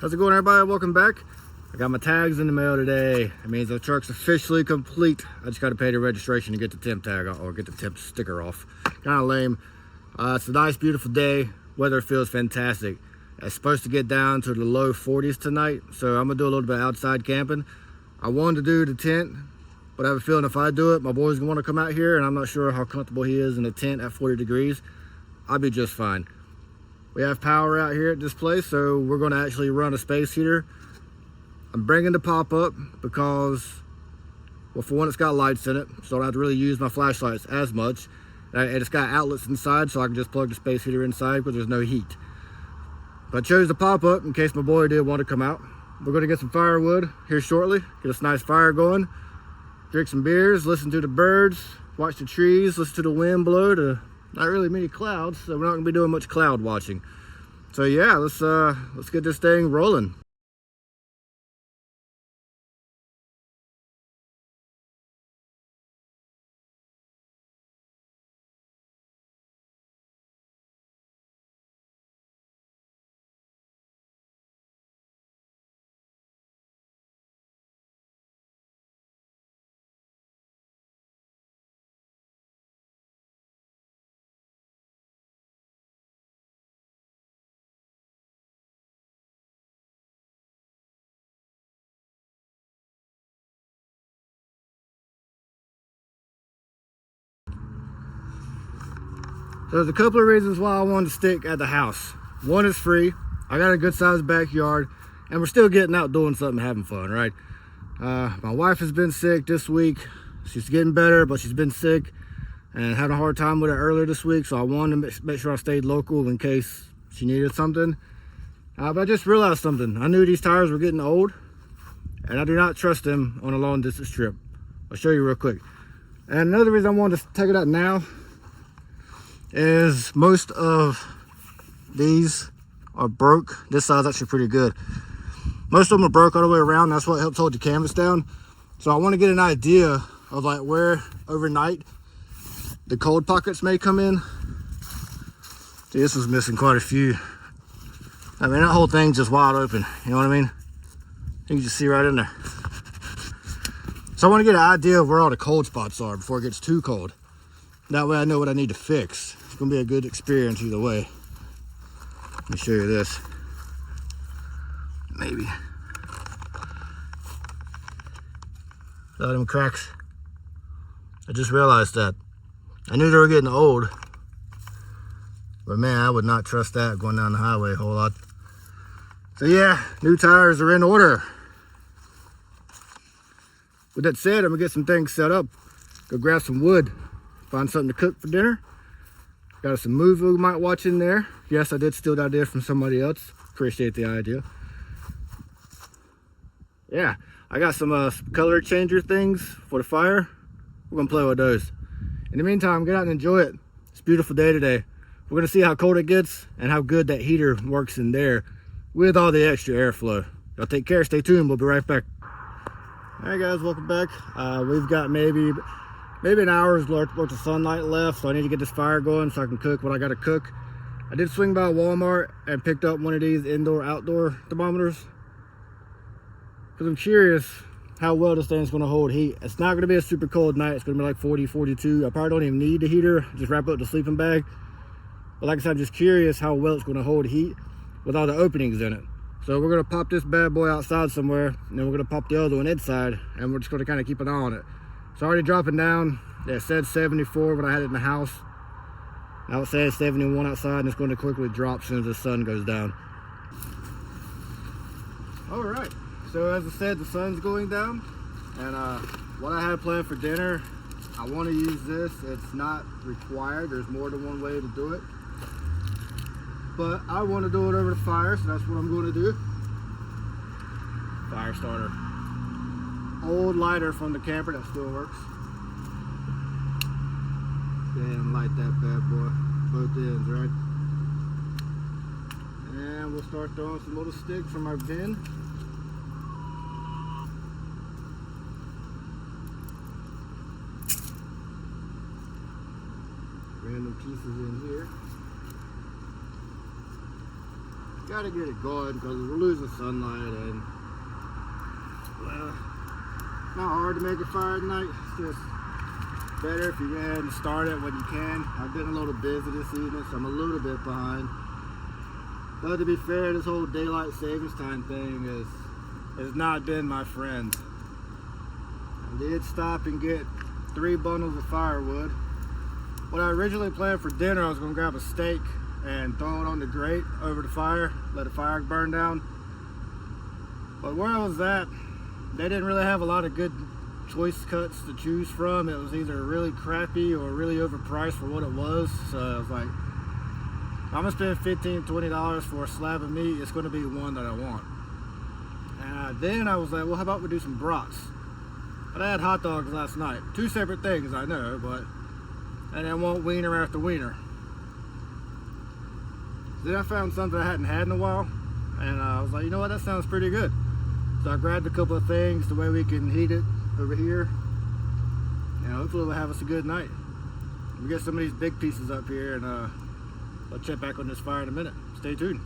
How's it going, everybody? Welcome back. I got my tags in the mail today. It means the truck's officially complete. I just got to pay the registration to get the temp tag or get the temp sticker off. Kind of lame. It's a nice, beautiful day. Weather feels fantastic. It's supposed to get down to the low 40s tonight, so I'm gonna do a little bit of outside camping. I wanted to do the tent, but I have a feeling if I do it, my boy's gonna want to come out here, and I'm not sure how comfortable he is in a tent at 40 degrees. I'll be just fine. We have power out here at this place, so we're gonna actually run a space heater. I'm bringing the Popup because, well, for one, it's got lights in it, so I don't have to really use my flashlights as much. And it's got outlets inside, so I can just plug the space heater inside because there's no heat. But I chose the Popup in case my boy did want to come out. We're gonna get some firewood here shortly, get us a nice fire going, drink some beers, listen to the birds, watch the trees, listen to the wind blow. Not really many clouds, so we're not gonna be doing much cloud watching. So yeah, let's get this thing rolling. There's a couple of reasons why I wanted to stick at the house. One is free. I got a good sized backyard, and we're still getting out doing something, having fun, right? My wife has been sick this week. She's getting better, but she's been sick and had a hard time with it earlier this week, so I wanted to make sure I stayed local in case she needed something. But I just realized something. I knew these tires were getting old, and I do not trust them on a long distance trip. I'll show you real quick. And another reason I wanted to take it out now is most of these are broke. This side's actually pretty good. Most of them are broke all the way around. That's what helps hold the canvas down. So I want to get an idea of like where overnight the cold pockets may come in. See, this was missing quite a few. I mean, that whole thing's just wide open. You know what I mean? You can just see right in there. So I want to get an idea of where all the cold spots are before it gets too cold. That way I know what I need to fix. It's gonna be a good experience either way. Let me show you this. Maybe. Look at them cracks. I just realized that. I knew they were getting old, but man, I would not trust that going down the highway a whole lot. So yeah, new tires are in order. With that said, I'm gonna get some things set up. Go grab some wood. Find something to cook for dinner. Got some movie we might watch in there. Yes, I did steal the idea from somebody else. Appreciate the idea. Yeah, I got some color changer things for the fire. We're gonna play with those. In the meantime, get out and enjoy it. It's a beautiful day today. We're gonna see how cold it gets and how good that heater works in there with all the extra airflow. Y'all take care, stay tuned, we'll be right back. All right guys, welcome back. We've got maybe an hour's worth of sunlight left, so I need to get this fire going so I can cook what I gotta cook. I did swing by Walmart and picked up one of these indoor-outdoor thermometers because I'm curious how well this thing's gonna hold heat. It's not gonna be a super cold night. It's gonna be like 40, 42. I probably don't even need the heater. Just wrap up the sleeping bag. But like I said, I'm just curious how well it's gonna hold heat with all the openings in it. So we're gonna pop this bad boy outside somewhere, and then we're gonna pop the other one inside, and we're just gonna kind of keep an eye on it. It's already dropping down. Yeah, it said 74 when I had it in the house. Now it says 71 outside, and it's going to quickly drop as soon as the sun goes down. All right, so as I said, the sun's going down, and what I had planned for dinner, I want to use this. It's not required. There's more than one way to do it, but I want to do it over the fire, so that's what I'm going to do. Fire starter. Old lighter from the camper that still works. Go ahead and light that bad boy, both ends, right? And we'll start throwing some little sticks from our bin. Random pieces in here. Gotta get it going because we're losing sunlight, and well, not hard to make a fire at night. It's just better if you go ahead and start it when you can. I've been a little busy this evening, so I'm a little bit behind. But to be fair, this whole daylight savings time thing has not been my friend. I did stop and get 3 bundles of firewood. What I originally planned for dinner, I was going to grab a steak and throw it on the grate over the fire, let the fire burn down. But where I was at, they didn't really have a lot of good choice cuts to choose from. It was either really crappy or really overpriced for what it was. So I was like, I'm gonna spend $15–20 for a slab of meat. It's gonna be one that I want. And then I was like, well, how about we do some brats? But I had hot dogs last night. 2 separate things, I know, but I didn't want wiener after wiener. Then I found something I hadn't had in a while, and I was like, you know what, that sounds pretty good. So I grabbed a couple of things the way we can heat it over here, and hopefully we'll have us a good night. We'll get some of these big pieces up here, and I'll check back on this fire in a minute. Stay tuned.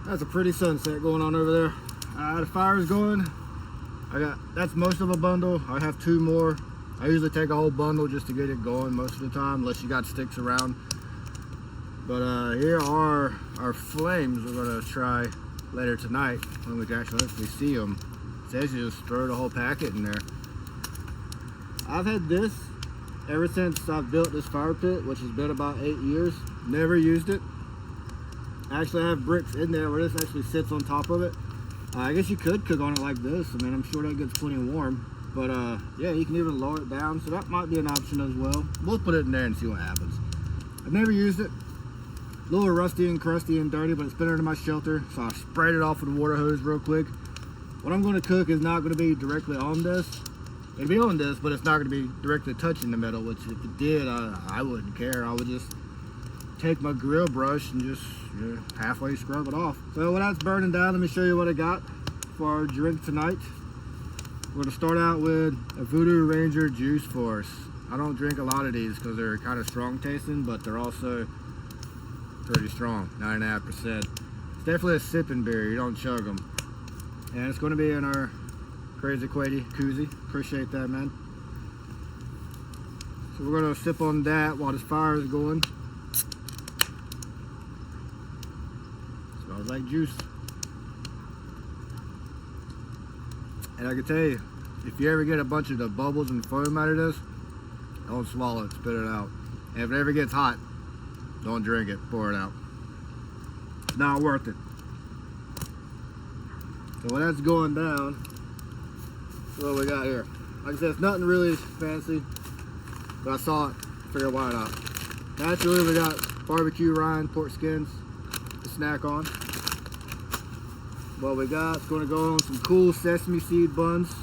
That's a pretty sunset going on over there. The fire's going. That's most of a bundle. I have 2 more. I usually take a whole bundle just to get it going most of the time, unless you got sticks around. But here are our flames we're gonna try later tonight when we can actually hopefully see them. It says you just throw the whole packet in there. I've had this ever since I've built this fire pit, which has been about 8 years. Never used it. I actually have bricks in there where this actually sits on top of it. I guess you could cook on it like this. I mean, I'm sure that gets plenty warm. But yeah, you can even lower it down, so that might be an option as well. We'll put it in there and see what happens. I've never used it. A little rusty and crusty and dirty, but it's been under my shelter, so I sprayed it off with a water hose real quick. What I'm going to cook is not going to be directly on this. It'll be on this, but it's not going to be directly touching the metal, which if it did, I wouldn't care. I would just take my grill brush and just halfway scrub it off. So when that's burning down, let me show you what I got for our drink tonight. We're going to start out with a Voodoo Ranger Juice Force. I don't drink a lot of these because they're kind of strong tasting, but they're also pretty strong, 9.5%. It's definitely a sipping beer, you don't chug them. And it's going to be in our Crazy Quady koozie. Appreciate that, man. So we're going to sip on that while this fire is going. Smells like juice. And I can tell you, if you ever get a bunch of the bubbles and foam out of this, don't swallow it, spit it out. And if it ever gets hot, don't drink it, pour it out. It's not worth it. So when that's going down, what we got here. Like I said, it's nothing really fancy, but I saw it, figured why not. Naturally, we got barbecue rind, pork skins to snack on. What we got is going to go on some cool sesame seed buns.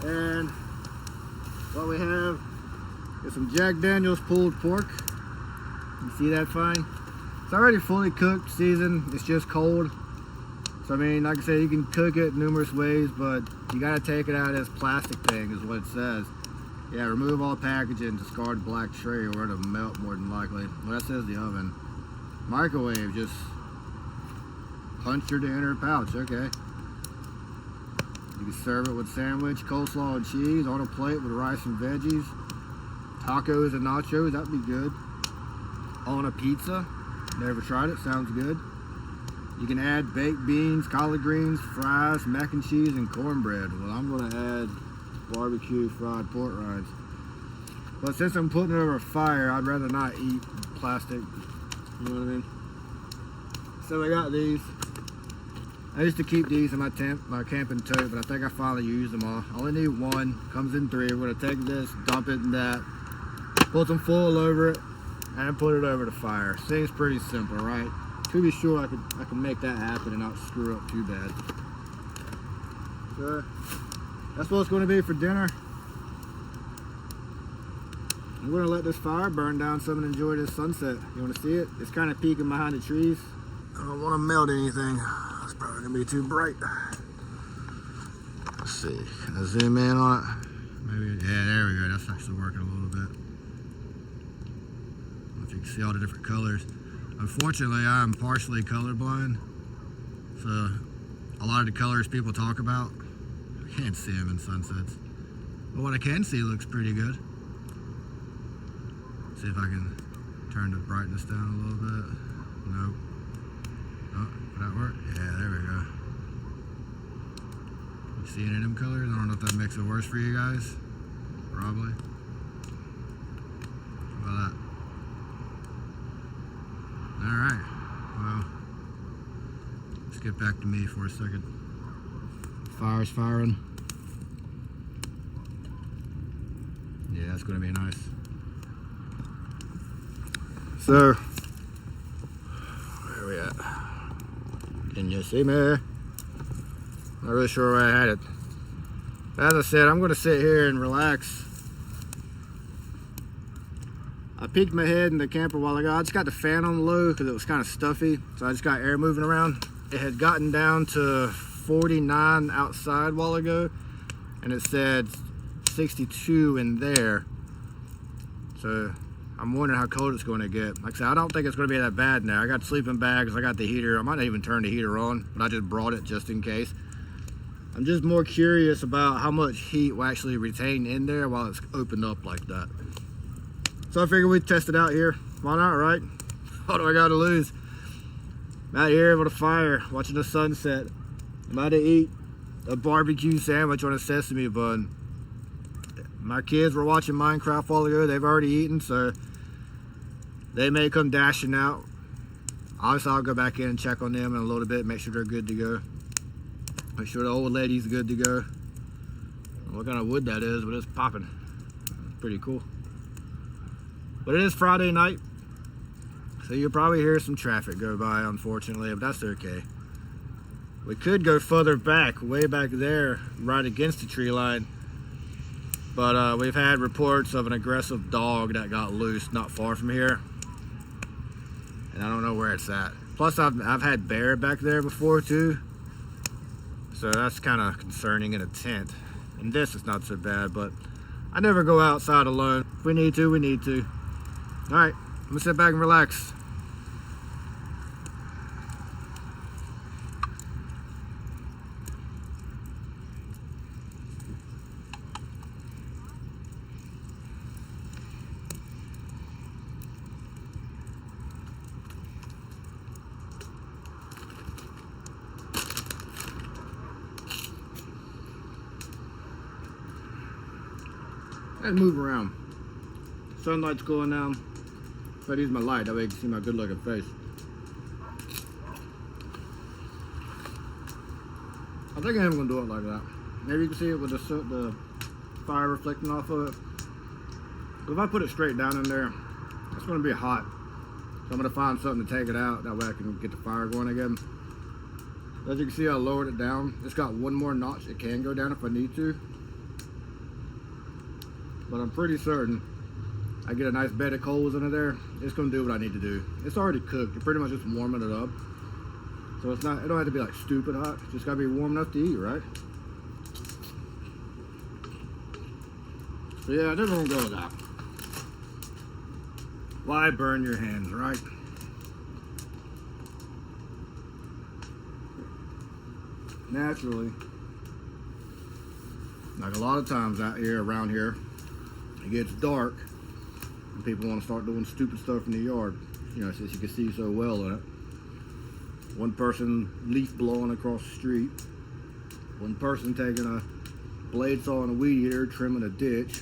And what we have is some Jack Daniel's pulled pork. You see that fine? It's already fully cooked, seasoned. It's just cold. So I mean, like I said, you can cook it numerous ways, but you got to take it out of this plastic thing is what it says. Yeah, remove all packaging, discard black tray or it'll melt more than likely. Well, that says the oven. Microwave, just punch her to enter pouch, okay. You can serve it with sandwich, coleslaw and cheese on a plate with rice and veggies. Tacos and nachos, that'd be good. On a pizza, never tried it, sounds good. You can add baked beans, collard greens, fries, mac and cheese, and cornbread. Well, I'm gonna add barbecue fried pork rinds. But since I'm putting it over a fire, I'd rather not eat plastic, you know what I mean? So I got these. I used to keep these in my camping tote, but I think I finally used them all. I only need one, comes in 3. We're gonna take this, dump it in that, put some foil over it, and put it over the fire. Seems pretty simple, right? To be sure, I could make that happen and not screw up too bad. So that's what it's gonna be for dinner. I'm gonna let this fire burn down some and enjoy this sunset. You wanna see it? It's kind of peeking behind the trees. I don't wanna melt anything. It's probably gonna be too bright. Let's see, can I zoom in on it? Maybe, yeah, there we go. That's actually working a little bit. I don't know if you can see all the different colors. Unfortunately, I'm partially colorblind. So a lot of the colors people talk about, I can't see them in sunsets. But what I can see looks pretty good. See if I can turn the brightness down a little bit. Nope. Oh, did that work? Yeah, there we go. You see any of them colors? I don't know if that makes it worse for you guys. Probably. How about that? Alright. Well, let's get back to me for a second. Fire's firing. Yeah, that's going to be nice. So, where are we at? Can you see me? Not really sure where I had it. As I said, I'm going to sit here and relax. I peeked my head in the camper a while ago. I just got the fan on low because it was kind of stuffy. So I just got air moving around. It had gotten down to 49 outside a while ago. And it said 62 in there. So I'm wondering how cold it's going to get. Like I said, I don't think it's going to be that bad now. I got sleeping bags, I got the heater. I might not even turn the heater on, but I just brought it just in case. I'm just more curious about how much heat will actually retain in there while it's opened up like that. So I figured we'd test it out here. Why not, right? What do I got to lose? I'm out here with a fire, watching the sunset. I'm about to eat a barbecue sandwich on a sesame bun. My kids were watching Minecraft a while ago. They've already eaten, so they may come dashing out. Obviously, I'll go back in and check on them in a little bit, make sure they're good to go. Make sure the old lady's good to go. I don't know what kind of wood that is, but it's popping. It's pretty cool. But it is Friday night, so you'll probably hear some traffic go by, unfortunately, but that's okay. We could go further back, way back there, right against the tree line. But we've had reports of an aggressive dog that got loose not far from here. And I don't know where it's at. Plus, I've had bear back there before too. So that's kind of concerning in a tent. And this is not so bad, but I never go outside alone. If we need to, we need to. All right, I'm gonna sit back and relax. And move around. Sunlight's going down. If I use my light, that way you can see my good looking face. I think I am gonna do it like that. Maybe you can see it with the fire reflecting off of it. If I put it straight down in there, it's gonna be hot. So I'm gonna find something to take it out. That way I can get the fire going again. As you can see, I lowered it down. It's got one more notch. It can go down if I need to. But I'm pretty certain I get a nice bed of coals under there, it's gonna do what I need to do. It's already cooked. You're pretty much just warming it up. So it don't have to be like stupid hot. It's just gotta be warm enough to eat, right? So yeah, I just won't go with that. Why burn your hands, right? Naturally, like a lot of times out here, around here, it gets dark and people want to start doing stupid stuff in the yard, you know, since you can see so well in it. One person leaf blowing across the street, one person taking a blade saw and a weed eater trimming a ditch,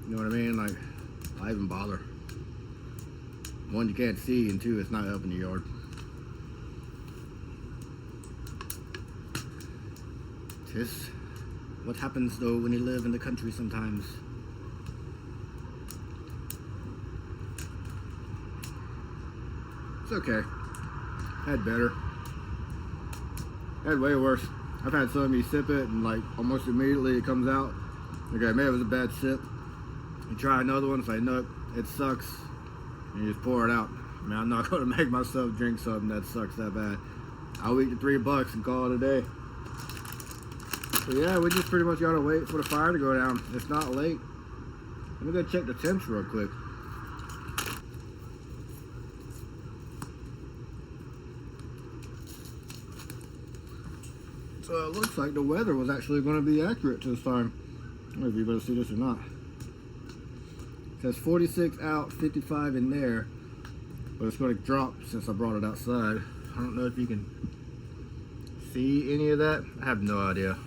you know what I mean? Like, why even bother? One, you can't see, and two, it's not helping the yard. It's what happens though when you live in the country sometimes. It's okay. I had better. I had way worse. I've had some you sip it and like almost immediately it comes out. Okay, maybe it was a bad sip. You try another one, say nope, it sucks, and you just pour it out. I mean, I'm not gonna make myself drink something that sucks that bad. I'll eat the $3 and call it a day. So yeah, we just pretty much gotta wait for the fire to go down. It's not late. Let me go check the temps real quick. So it looks like the weather was actually going to be accurate to this time. I don't know if you better see this or not. It says 46 out, 55 in there, but it's going to drop since I brought it outside. I don't know if you can see any of that. I have no idea.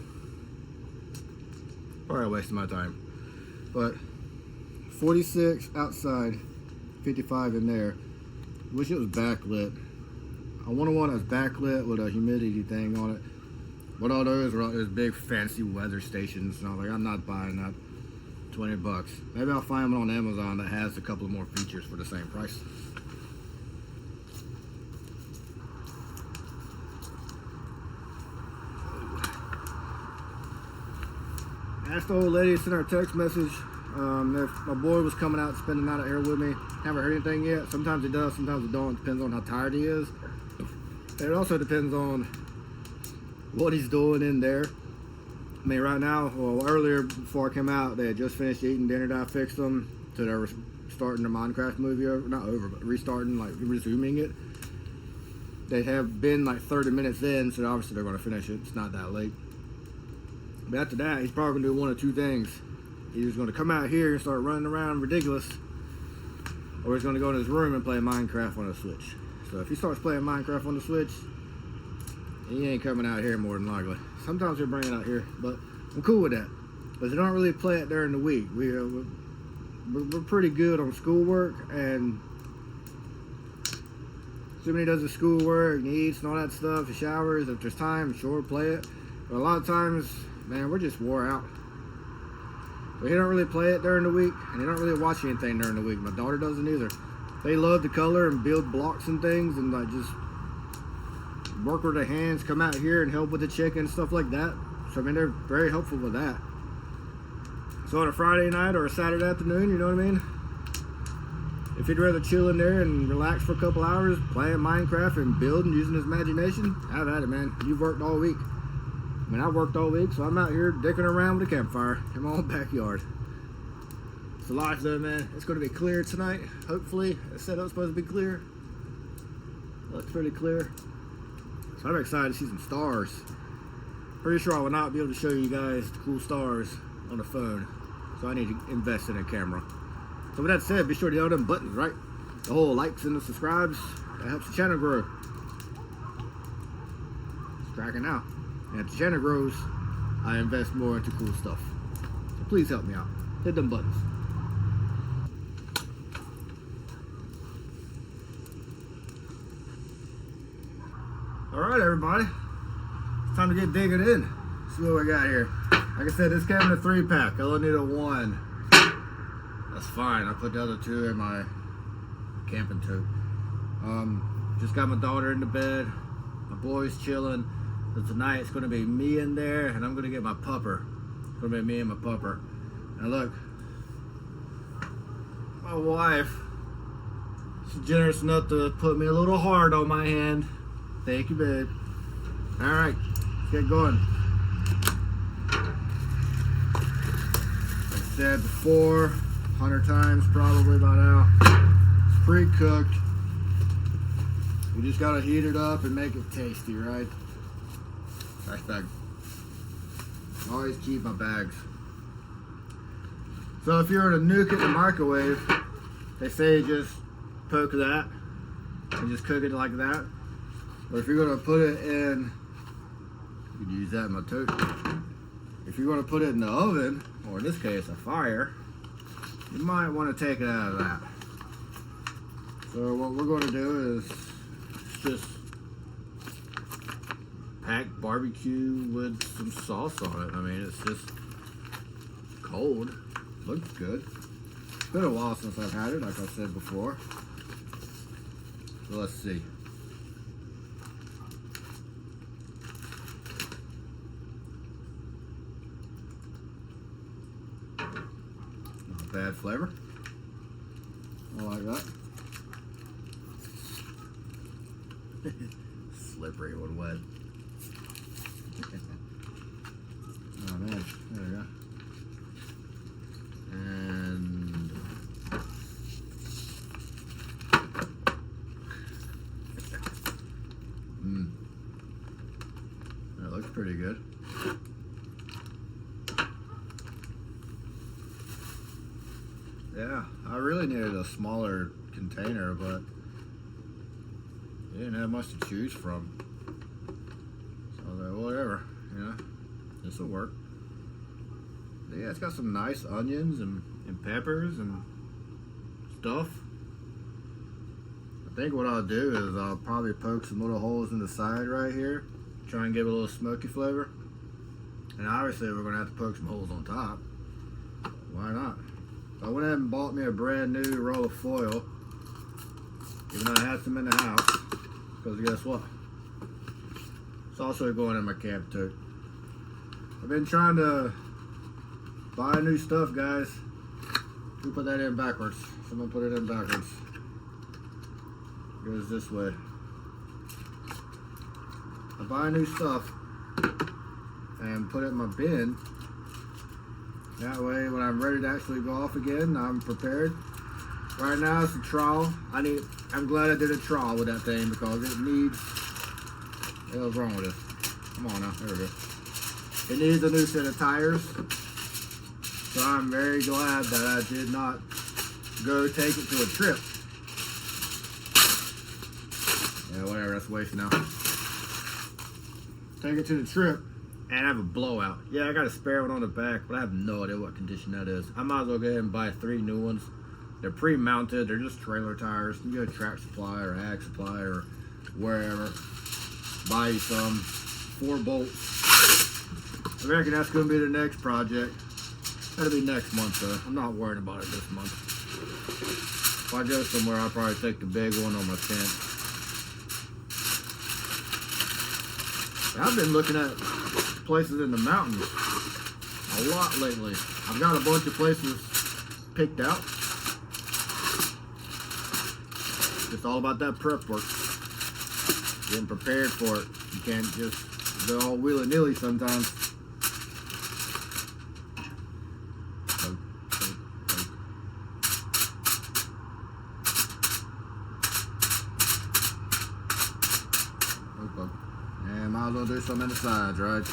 Probably wasting my time. But 46 outside, 55 in there. Wish it was backlit. I want one that's backlit with a humidity thing on it. But all those are all those big fancy weather stations, and I was like, I'm not buying that. $20. Maybe I'll find one on Amazon that has a couple of more features for the same price. I asked the old lady to send her a text message if my boy was coming out spending the night out here with me. Haven't heard anything yet. Sometimes he does, sometimes he don't. Depends on how tired he is. It also depends on what he's doing in there. I mean, right now, well, earlier before I came out, they had just finished eating dinner that I fixed them. So they were starting their Minecraft movie over, not over, but restarting, like resuming it. They have been like 30 minutes in, so obviously they're going to finish it. It's not that late. But after that, he's probably going to do one of two things. He's going to come out here and start running around ridiculous, or he's going to go in his room and play Minecraft on the Switch. So if he starts playing Minecraft on the Switch, he ain't coming out here more than likely. Sometimes he'll bring it out here, but I'm cool with that. But they don't really play it during the week. We're pretty good on schoolwork, and assuming he does his schoolwork and he eats and all that stuff, he showers, if there's time, sure, play it. But a lot of times, man, we're just wore out. But he don't really play it during the week, and he don't really watch anything during the week. My daughter doesn't either. They love to color and build blocks and things, and like just work with their hands, come out here and help with the chicken and stuff like that. So I mean, they're very helpful with that. So on a Friday night or a Saturday afternoon, you know what I mean? If he'd rather chill in there and relax for a couple hours, playing Minecraft and building, using his imagination, have at it, man. You've worked all week. I mean, I worked all week, so I'm out here dicking around with a campfire in my own backyard. It's the life though, man. It's going to be clear tonight, hopefully. It said it was supposed to be clear. Looks pretty clear. So I'm excited to see some stars. Pretty sure I will not be able to show you guys the cool stars on the phone. So I need to invest in a camera. So with that said, be sure to hit all them buttons, right? The whole likes and the subscribes. That helps the channel grow. It's tracking now. And if the channel grows, I invest more into cool stuff. So please help me out. Hit them buttons. Alright everybody, it's time to get digging in. See what we got here. Like I said, this came in a 3-pack. I only need a 1. That's fine. I put the other 2 in my camping tote. Just got my daughter in the bed. My boy's chilling. So tonight it's going to be me in there, and I'm going to get my pupper. It's going to be me and my pupper. And look, my wife is generous enough to put me a little hard on my hand. Thank you, babe. Alright, let's get going. Like I said before, 100 times probably by now. It's pre-cooked. We just gotta heat it up and make it tasty, right? Trash bag. Always keep my bags. So if you were to nuke it in the microwave, they say just poke that and just cook it like that. But if you're going to put it in, you could use that in my tote. If you're going to put it in the oven, or in this case a fire, you might want to take it out of that. So what we're going to do is just packed barbecue with some sauce on it. I mean, it's just cold. Looks good. It's been a while since I've had it, like I said before. So let's see. Not a bad flavor. I like that. Slippery when wet. Oh man, there we go. And that looks pretty good. Yeah, I really needed a smaller container, but didn't have much to choose from. So I was like, whatever, you know, this will work. But yeah, it's got some nice onions and peppers and stuff. I think what I'll do is I'll probably poke some little holes in the side right here, try and give it a little smoky flavor. And obviously we're gonna have to poke some holes on top. Why not? So I went ahead and bought me a brand new roll of foil, even though I had some in the house. Because guess what? It's also going in my camp tote. I've been trying to buy new stuff, guys. Who put that in backwards? Someone put it in backwards. It goes this way. I buy new stuff and put it in my bin. That way, when I'm ready to actually go off again, I'm prepared. Right now, it's a trowel. I'm glad I did a trowel with that thing because it needs. What the hell's wrong with this? Come on now, there we go. It needs a new set of tires. So I'm very glad that I did not go take it to a trip. Yeah, whatever, that's a waste now. Take it to the trip and have a blowout. Yeah, I got a spare one on the back, but I have no idea what condition that is. I might as well go ahead and buy 3 new ones. They're pre-mounted, they're just trailer tires. You go to Track Supply or Ag Supply or wherever. Buy you some 4 bolts. I reckon that's gonna be the next project. That'll be next month though. I'm not worrying about it this month. If I go somewhere, I'll probably take the big one on my tent. I've been looking at places in the mountains a lot lately. I've got a bunch of places picked out. It's all about that prep work. Getting prepared for it. You can't just go all willy-nilly sometimes. And might as well do some in the sides, right?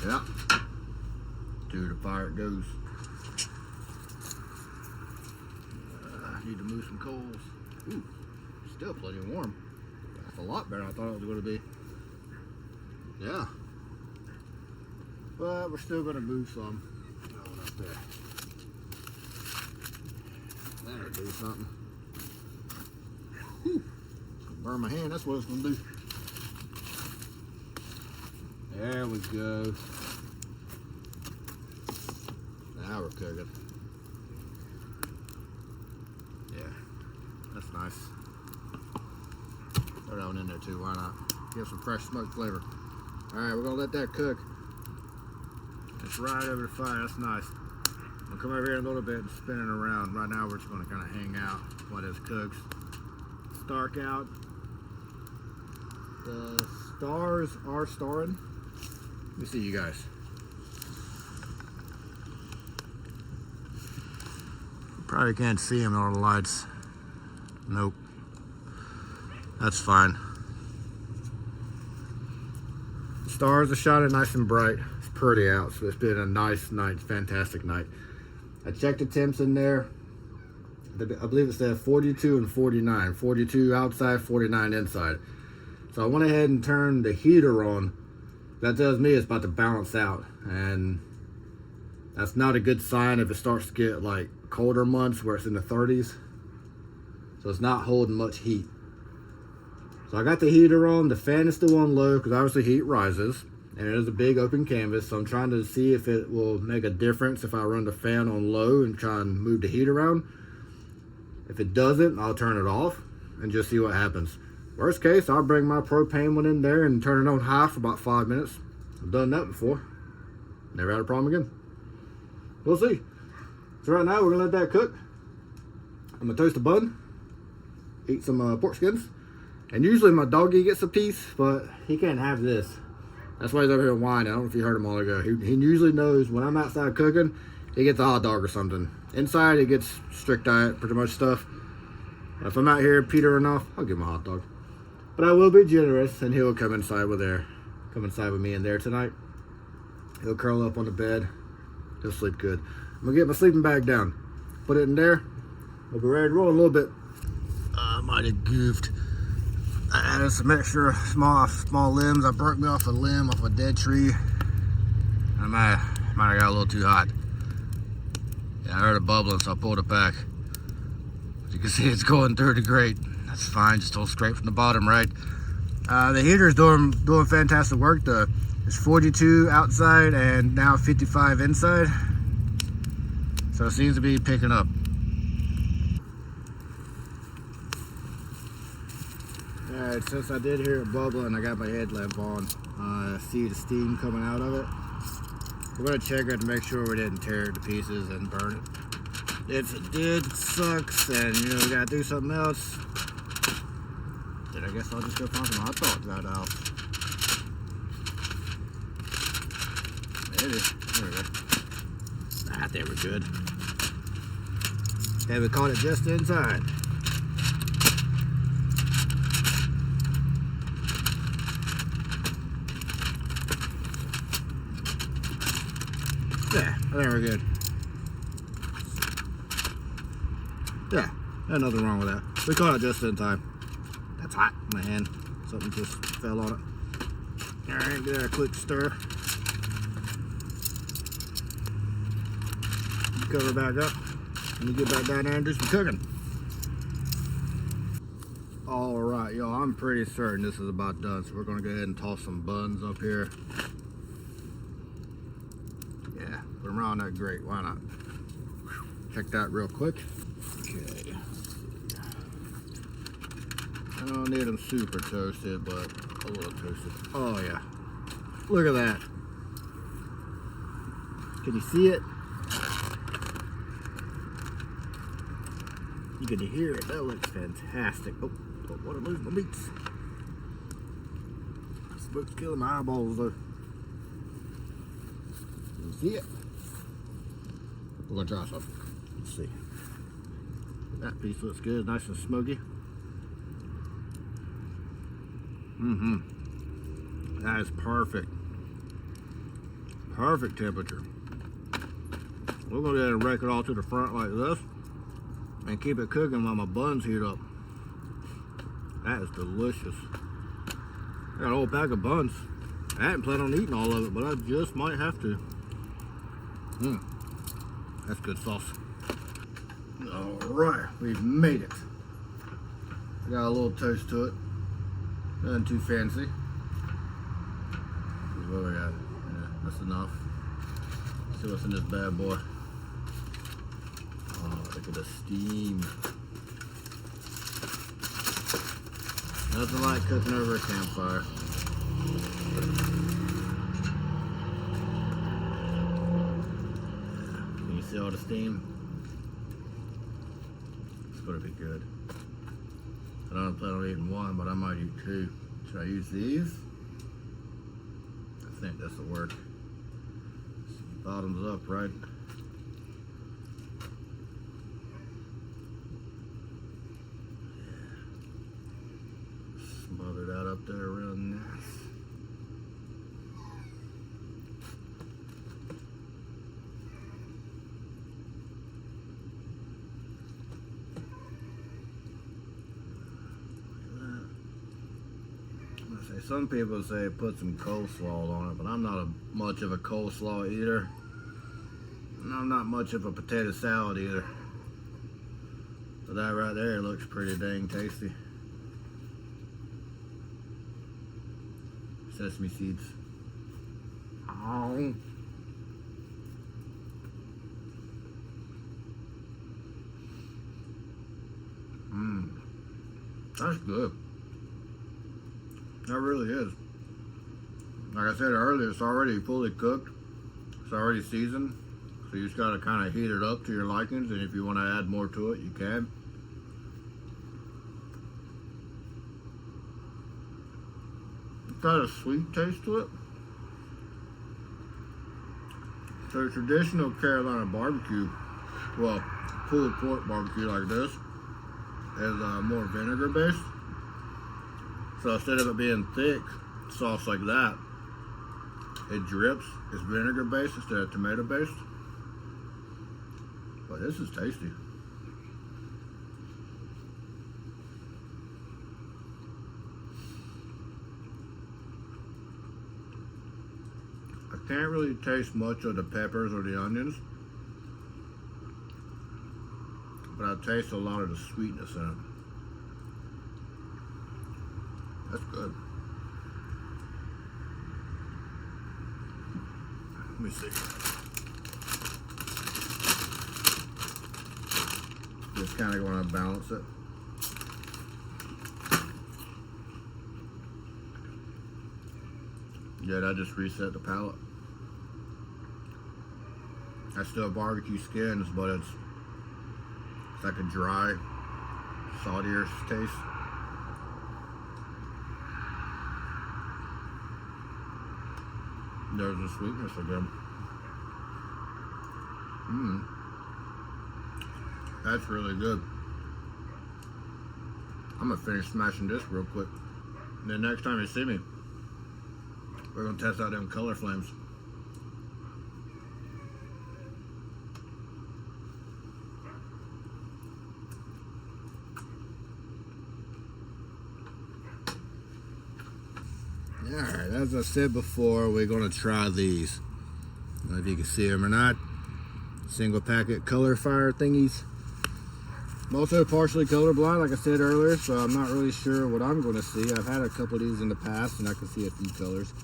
Yeah. To the fire it goes. I need to move some coals. Ooh, still plenty warm. That's a lot better than I thought it was going to be. Yeah. But we're still going to move some. Going up there. That'll do something. Whew. Burn my hand, that's what it's going to do. There we go. Now we're cooking. Yeah, that's nice. Throw that one in there too, why not? Give some fresh smoked flavor. Alright, we're gonna let that cook. It's right over the fire, that's nice. I'll come over here in a little bit and spin it around. Right now we're just gonna kind of hang out while this cooks. It's dark out. The stars are starring. Let me see you guys. Probably can't see them in all the lights. Nope. That's fine. The stars are shining nice and bright. It's pretty out, so it's been a nice night, fantastic night. I checked the temps in there. I believe it said 42 and 49. 42 outside, 49 inside. So I went ahead and turned the heater on. That tells me it's about to balance out, and that's not a good sign if it starts to get like colder months where it's in the 30s. So it's not holding much heat. So I got the heater on. The fan is still on low because obviously heat rises, and it is a big open canvas. So I'm trying to see if it will make a difference if I run the fan on low and try and move the heat around. If it doesn't, I'll turn it off and just see what happens. Worst case, I'll bring my propane one in there and turn it on high for about 5 minutes. I've done that before. Never had a problem again. We'll see. So right now, we're gonna let that cook. I'm gonna toast a bun, eat some pork skins, and usually my doggy gets a piece, but he can't have this. That's why he's over here whining. I don't know if you heard him all ago. He usually knows when I'm outside cooking, he gets a hot dog or something. Inside, he gets strict diet, pretty much stuff. If I'm out here petering off, I'll give him a hot dog. But I will be generous, and he'll come inside with me in there tonight. He'll curl up on the bed. He'll sleep good. I'm gonna get my sleeping bag down, put it in there. We'll be ready to roll a little bit. I might have goofed. I added some extra small limbs. I broke me off a limb off a dead tree. I might have got a little too hot. Yeah, I heard it bubbling, so I pulled it back. As you can see, it's going through the grate. That's fine, just hold straight from the bottom, right? The heater's doing fantastic work. It's 42 outside and now 55 inside. So it seems to be picking up. Alright, since I did hear it bubbling, I got my headlamp on. I see the steam coming out of it. We're gonna check it to make sure we didn't tear it to pieces and burn it. If it did, it sucks, and you know, we gotta do something else. Then I guess I'll just go find some hot dogs out of the house. Maybe. There we go. Ah, there we're good. And we caught it just in time. Yeah, I think we're good. Yeah, there's nothing wrong with that. We caught it just in time. That's hot in my hand. Something just fell on it. Alright, give that a quick stir. Cover back up. Let me get back down there and do some cooking. Alright, y'all, I'm pretty certain this is about done, so we're going to go ahead and toss some buns up here. Yeah, put them around that grate, why not? Check that real quick. Okay. I don't need them super toasted, but a little toasted. Oh yeah, look at that. Can you see it? You can hear it. That looks fantastic. Oh, don't want to lose my meats. Smoke's killing my eyeballs though. You see it? We're gonna try something. Let's see. That piece looks good, nice and smoky. That is perfect. Perfect temperature. We're gonna go ahead and rake it all to the front like this and keep it cooking while my buns heat up. That is delicious. I got a whole pack of buns. I hadn't planned on eating all of it, but I just might have to. That's good sauce. Alright, we've made it. Got a little toast to it. Nothing too fancy. What we got? Yeah, that's enough. Let's see what's in this bad boy. Oh, look at the steam. Nothing like cooking over a campfire. Can you see all the steam? It's gonna be good. I don't plan on eating one, but I might eat two. Should I use these? I think this will work. Bottoms up, right? Smother that up there real nice. Some people say put some coleslaw on it, but I'm not much of a coleslaw eater. And I'm not much of a potato salad either. But that right there looks pretty dang tasty. Sesame seeds. Oh. That's good. That really is. Like I said earlier, it's already fully cooked. It's already seasoned. So you just gotta kind of heat it up to your likings, and if you want to add more to it, you can. It's got a sweet taste to it. So traditional Carolina barbecue, well, pulled pork barbecue like this, is more vinegar based. So instead of it being thick sauce like that, it drips. It's vinegar based instead of tomato based. But this is tasty. I can't really taste much of the peppers or the onions, but I taste a lot of the sweetness in it. That's good. Let me see. Just kind of want to balance it. Yeah, that just reset the palate. That's still barbecue skins, but it's like a dry, saltier taste. There's the sweetness again. That's really good. I'm gonna finish smashing this real quick. And then next time you see me, we're gonna test out them color flames. Alright, as I said before, we're going to try these. I don't know if you can see them or not. Single packet color fire thingies. I'm also partially colorblind, like I said earlier, so I'm not really sure what I'm going to see. I've had a couple of these in the past, and I can see a few colors.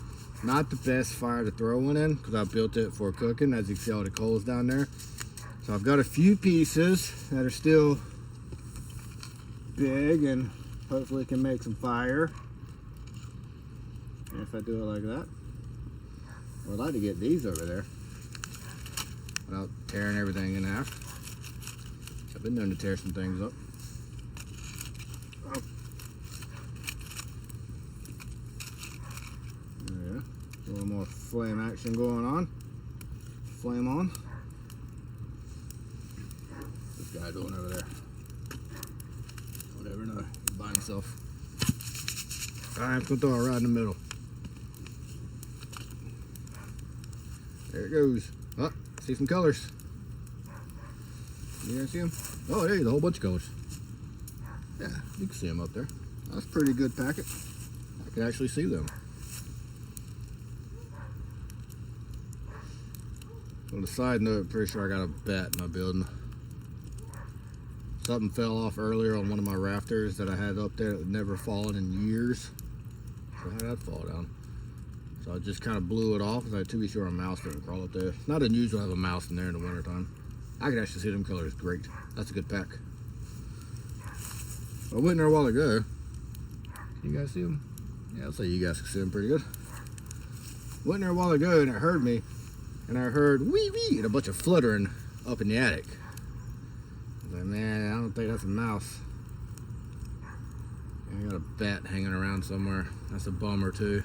Not the best fire to throw one in, because I built it for cooking, as you can see all the coals down there. So I've got a few pieces that are still big, and hopefully can make some fire. If I do it like that. Well, I'd like to get these over there without tearing everything in half. I've been known to tear some things up. Oh. There, a little more flame action going on. Flame on. What's this guy doing over there? Whatever, no, by himself. I'm gonna throw it right in the middle. There it goes. Oh, see some colors. You guys see them? Oh, there's a whole bunch of colors. Yeah, you can see them up there. That's a pretty good packet. I can actually see them. On a side note, I'm pretty sure I got a bat in my building. Something fell off earlier on one of my rafters that I had up there that had never fallen in years. So how did that fall down? So I just kind of blew it off because I had to be sure a mouse didn't crawl up there. It's not unusual to have a mouse in there in the wintertime. I can actually see them colors great. That's a good pack. I went in there a while ago. Can you guys see them? Yeah, I'll say you guys can see them pretty good. Went in there a while ago and it heard me. And I heard wee wee and a bunch of fluttering up in the attic. I was like, man, I don't think that's a mouse. I got a bat hanging around somewhere. That's a bummer too.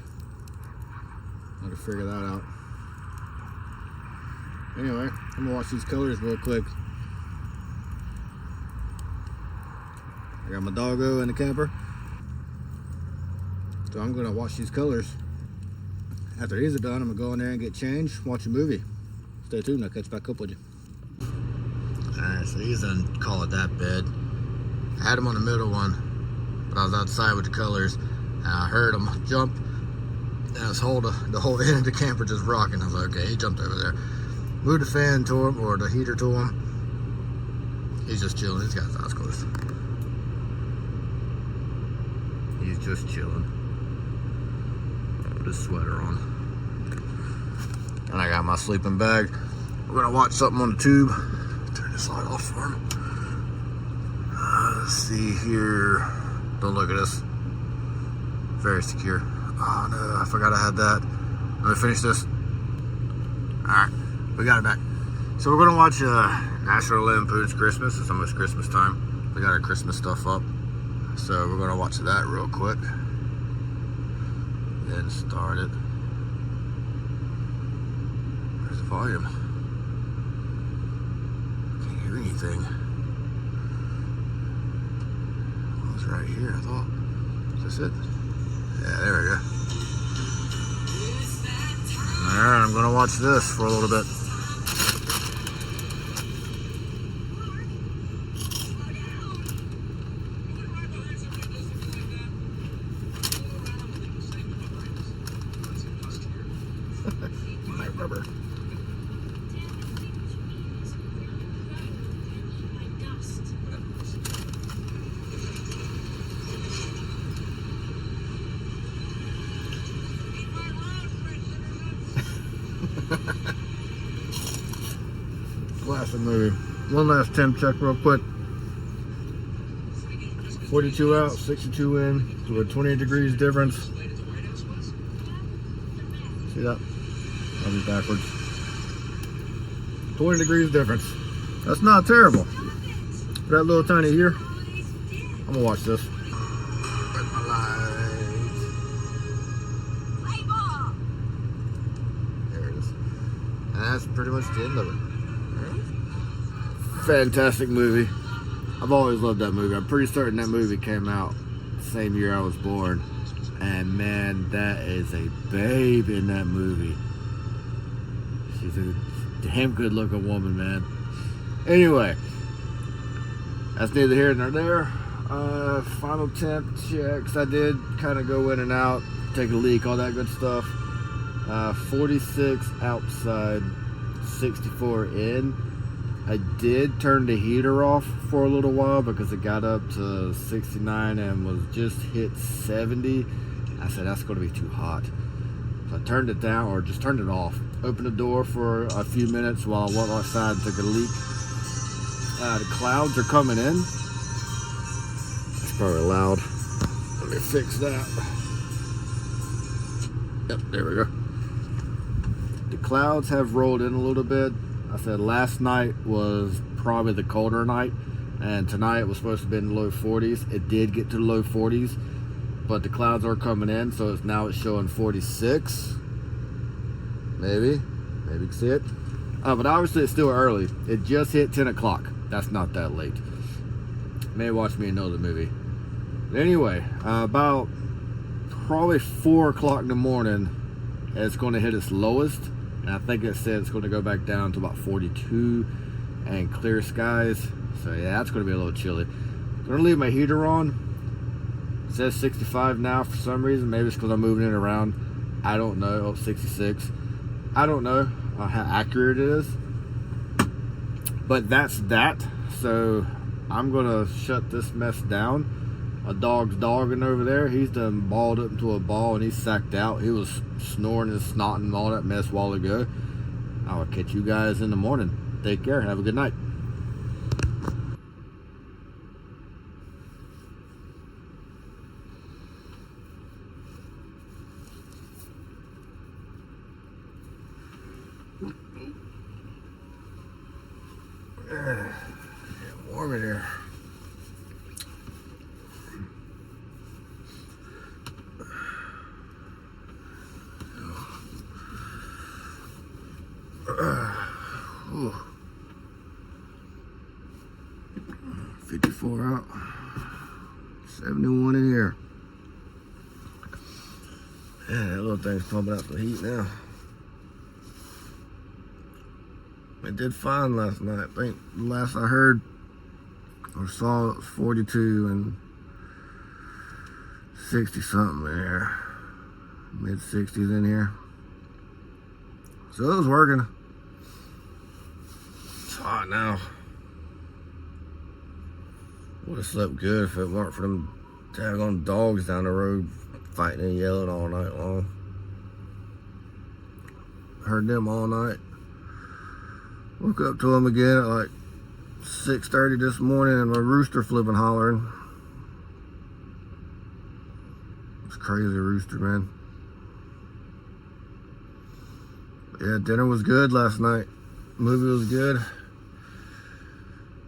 I'll have to figure that out. Anyway, I'm gonna watch these colors real quick. I got my doggo in the camper. So I'm gonna watch these colors. After these are done, I'm gonna go in there and get changed, watch a movie. Stay tuned, I'll catch back up with you. Alright, so these didn't call it that bad. I had them on the middle one, but I was outside with the colors. And I heard him jump, and his the whole end of the camper just rocking. I was like, okay, he jumped over there. Moved the fan to him, or the heater to him. He's just chilling. He's got his eyes closed. He's just chilling. With his sweater on. And I got my sleeping bag. We're gonna watch something on the tube. Turn this light off for him. Let's see here. Don't look at this. Very secure. Oh no, I forgot I had that. Let me finish this. Alright, we got it back. So we're gonna watch National Lampoon's Christmas. It's almost Christmas time. We got our Christmas stuff up. So we're gonna watch that real quick. Then start it. Where's the volume? Can't hear anything. Well, it's right here, I thought. Is this it? Yeah, there we go. Alright, I'm gonna watch this for a little bit. My rubber. Last movie. One last temp check real quick. 42 out, 62 in. So we're 28 degrees difference. See that? I'll be backwards. 20 degrees difference. That's not terrible. That little tiny here. I'm gonna watch this. Where's my lights? There it is. And that's pretty much the end of it. Fantastic movie. I've always loved that movie. I'm pretty certain that movie came out the same year I was born. And man, that is a babe in that movie. She's a damn good looking woman, man. Anyway, that's neither here nor there. Final temp checks. I did kind of go in and out, take a leak, all that good stuff. 46 outside, 64 in. I did turn the heater off for a little while because it got up to 69 and was just hit 70. I said, that's going to be too hot. So I turned it down, or just turned it off. Opened the door for a few minutes while I went outside and took a leak. The clouds are coming in. That's probably loud. Let me fix that. Yep, there we go. The clouds have rolled in a little bit. I said last night was probably the colder night, and tonight it was supposed to be in the low 40s. It did get to the low 40s, but the clouds are coming in, so it's showing 46. Maybe you can see it. But obviously it's still early. It just hit 10 o'clock. That's not that late. May watch me another movie. But anyway, about probably 4 o'clock in the morning, it's going to hit its lowest. And I think it said it's going to go back down to about 42 and clear skies. So yeah, that's going to be a little chilly. I'm going to leave my heater on. It says 65 now for some reason. Maybe it's because I'm moving it around. I don't know. Oh, 66. I don't know how accurate it is. But that's that. So I'm going to shut this mess down. My dog's dogging over there. He's done balled up into a ball and he's sacked out. He was snoring and snotting and all that mess a while ago. I will catch you guys in the morning. Take care. Have a good night. Get warm in here. Ooh. 54 out, 71 in here. Yeah, that little thing's pumping out the heat now. It did fine last night. I think the last I heard or saw it was 42 and 60 something in here, mid 60s in here. So it was working. It's hot now. Would have slept good if it weren't for them daggone dogs down the road fighting and yelling all night long. Heard them all night. Woke up to them again at like 6:30 this morning and my rooster flipping hollering. It's crazy rooster, man. But yeah, dinner was good last night. Movie was good.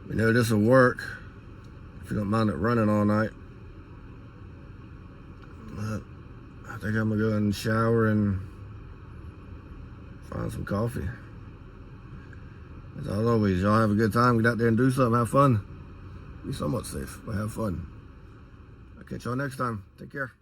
We know this will work if you don't mind it running all night. But I think I'm gonna go and shower and find some coffee. As always, y'all have a good time. Get out there and do something. Have fun. Be somewhat safe, but have fun. I'll catch y'all next time. Take care.